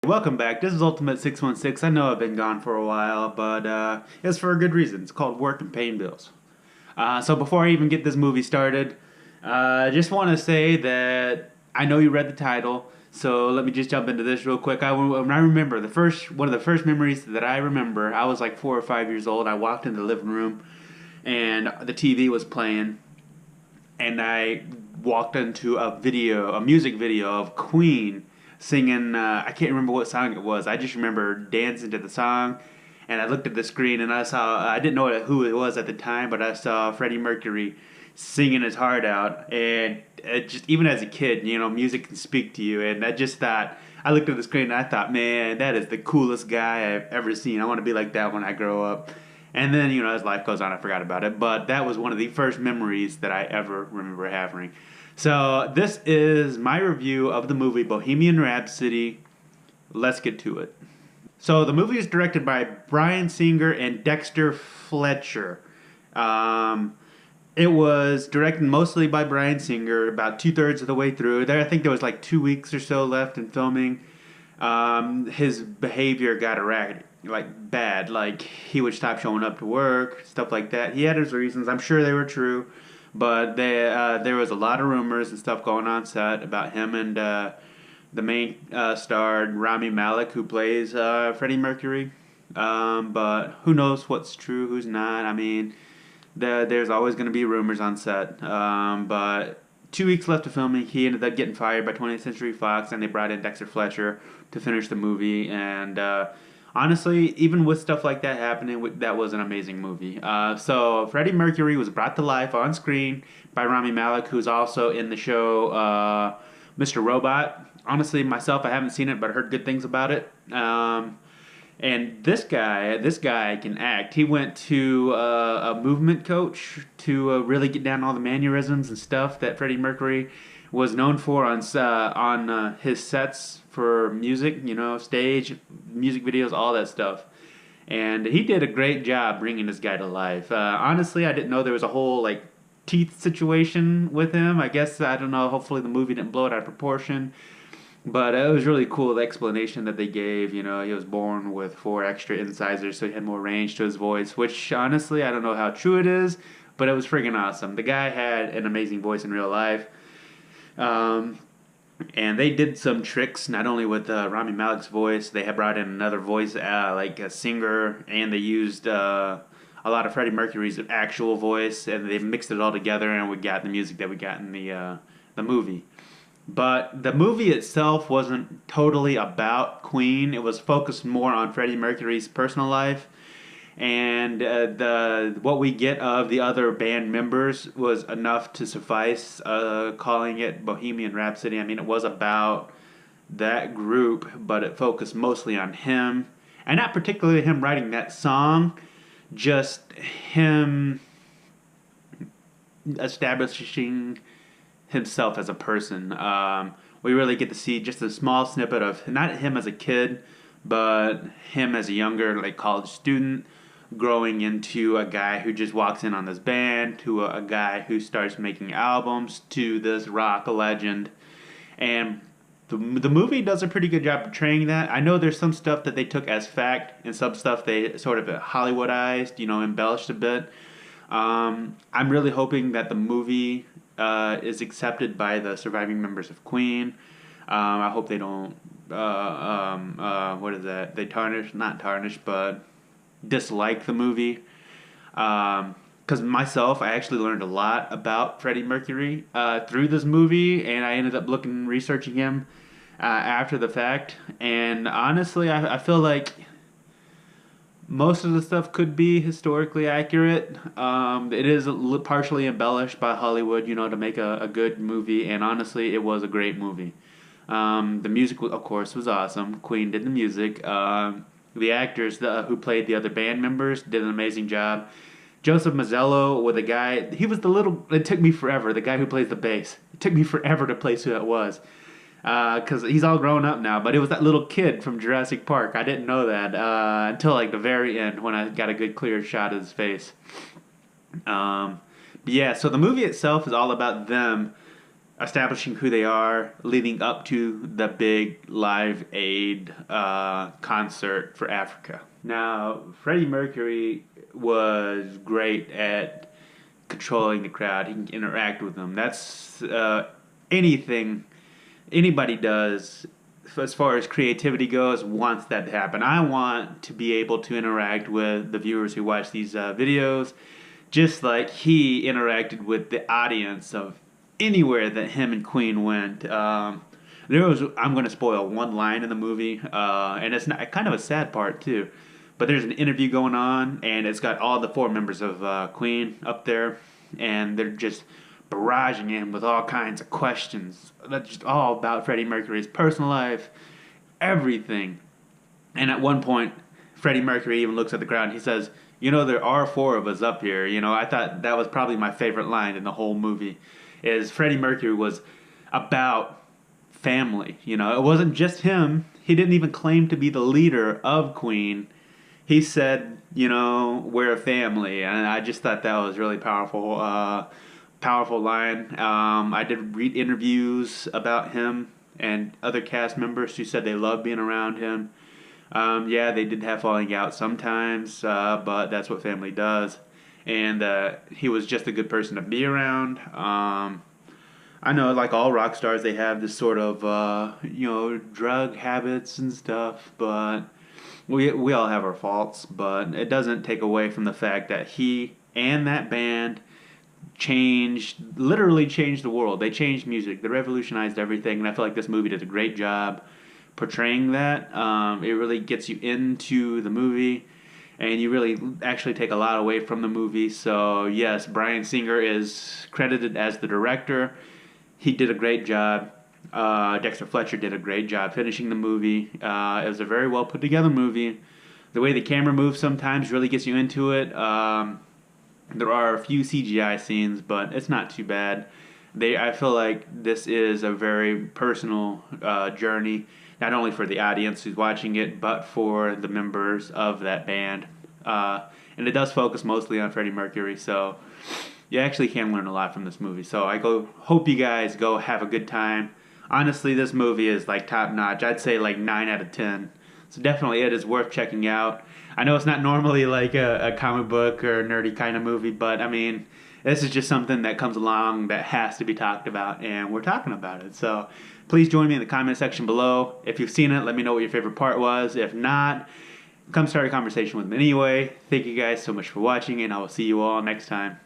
Welcome back. This is Ultimate 616. I know I've been gone for a while, but it's for a good reason. It's called Work and Paying Bills. So before I even get this movie started, I just want to say that I know you read the title, so let me just jump into this real quick. When I remember one of the first memories that I remember, I was like 4 or 5 years old. I walked into the living room, and the TV was playing, and I walked into a music video of Queen singing. I can't remember what song it was. I just remember dancing to the song, and I looked at the screen and I didn't know who it was at the time, but I saw Freddie Mercury singing his heart out, and it just even as a kid, music can speak to you, and I just thought. I looked at the screen and I thought, man, that is the coolest guy I've ever seen. I want to be like that when I grow up. And then, as life goes on, I forgot about it. But that was one of the first memories that I ever remember having. So, this is my review of the movie Bohemian Rhapsody. Let's get to it. So, the movie is directed by Bryan Singer and Dexter Fletcher. It was directed mostly by Bryan Singer, about 2/3 of the way through. I think there was like 2 weeks or so left in filming. His behavior got erratic, like bad. Like he would stop showing up to work, stuff like that. He had his reasons. I'm sure they were true, but there was a lot of rumors and stuff going on set about him and the main star Rami Malek, who plays Freddie Mercury. But who knows what's true, who's not? I mean, there's always going to be rumors on set. But 2 weeks left of filming, he ended up getting fired by 20th Century Fox, and they brought in Dexter Fletcher to finish the movie. And honestly, even with stuff like that happening, that was an amazing movie. So Freddie Mercury was brought to life on screen by Rami Malek, who's also in the show Mr. Robot. Honestly, myself, I haven't seen it, but I heard good things about it. And this guy can act. He went to a movement coach to really get down all the mannerisms and stuff that Freddie Mercury was known for on his sets for music, stage, music videos, all that stuff. And he did a great job bringing this guy to life. Honestly, I didn't know there was a whole teeth situation with him. I guess I don't know. Hopefully, the movie didn't blow it out of proportion. But it was really cool, the explanation that they gave. He was born with 4 extra incisors, so he had more range to his voice, which honestly, I don't know how true it is, but it was friggin' awesome. The guy had an amazing voice in real life. And they did some tricks, not only with Rami Malek's voice, they had brought in another voice, like a singer, and they used a lot of Freddie Mercury's actual voice, and they mixed it all together, and we got the music that we got in the movie. But the movie itself wasn't totally about Queen. It was focused more on Freddie Mercury's personal life, and what we get of the other band members was enough to suffice. Calling it Bohemian Rhapsody, I mean, it was about that group, but it focused mostly on him, and not particularly him writing that song, just him establishing himself as a person. We really get to see just a small snippet of not him as a kid, but him as a younger college student growing into a guy who just walks in on this band, to a guy who starts making albums, to this rock legend. And the movie does a pretty good job portraying that. I know there's some stuff that they took as fact and some stuff they sort of Hollywoodized, embellished a bit. I'm really hoping that the movie is accepted by the surviving members of Queen. I hope they don't, what is that? They not tarnish, but dislike the movie. Because myself, I actually learned a lot about Freddie Mercury through this movie, and I ended up researching him after the fact. And honestly, I feel like most of the stuff could be historically accurate. It is partially embellished by Hollywood, to make a good movie. And honestly, it was a great movie. The music, of course, was awesome. Queen did the music. The actors who played the other band members did an amazing job. Joseph Mazzello with a guy, he was it took me forever, the guy who plays the bass. It took me forever to place who that was. Because he's all grown up now, but it was that little kid from Jurassic Park. I didn't know that until the very end when I got a good clear shot of his face. But yeah, so the movie itself is all about them establishing who they are, leading up to the big Live Aid concert for Africa. Now, Freddie Mercury was great at controlling the crowd. He can interact with them. That's anything anybody does as far as creativity goes wants that to happen. I want to be able to interact with the viewers who watch these videos just like he interacted with the audience of anywhere that him and Queen went. I'm going to spoil one line in the movie, and it's not kind of a sad part too. But there's an interview going on, and it's got all the four members of Queen up there, and they're just barraging him with all kinds of questions. That's just all about Freddie Mercury's personal life, everything. And at one point, Freddie Mercury even looks at the crowd and he says, "You know, there are four of us up here." You know, I thought that was probably my favorite line in the whole movie. Is Freddie Mercury was about family. You know, it wasn't just him. He didn't even claim to be the leader of Queen. He said, you know, we're a family, and I just thought that was really powerful. Powerful line. I did read interviews about him and other cast members who said they loved being around him. Yeah, they did have falling out sometimes, but that's what family does. And he was just a good person to be around. I know, like all rock stars, they have this sort of, drug habits and stuff, but we all have our faults. But it doesn't take away from the fact that he and that band literally changed the world. They changed music. They revolutionized everything, and I feel like this movie did a great job portraying that. It really gets you into the movie, and you really actually take a lot away from the movie. So yes, Bryan Singer is credited as the director. He did a great job. Dexter Fletcher did a great job finishing the movie. It was a very well put together movie. The way the camera moves sometimes really gets you into it. There are a few CGI scenes, but it's not too bad. I feel like this is a very personal journey, not only for the audience who's watching it, but for the members of that band. And it does focus mostly on Freddie Mercury, so you actually can learn a lot from this movie. So hope you guys go have a good time. Honestly, this movie is like top notch. I'd say like 9 out of 10. So definitely it is worth checking out. I know it's not normally like a comic book or nerdy kind of movie, but I mean, this is just something that comes along that has to be talked about, and we're talking about it. So please join me in the comment section below. If you've seen it, let me know what your favorite part was. If not, come start a conversation with me anyway. Thank you guys so much for watching, and I will see you all next time.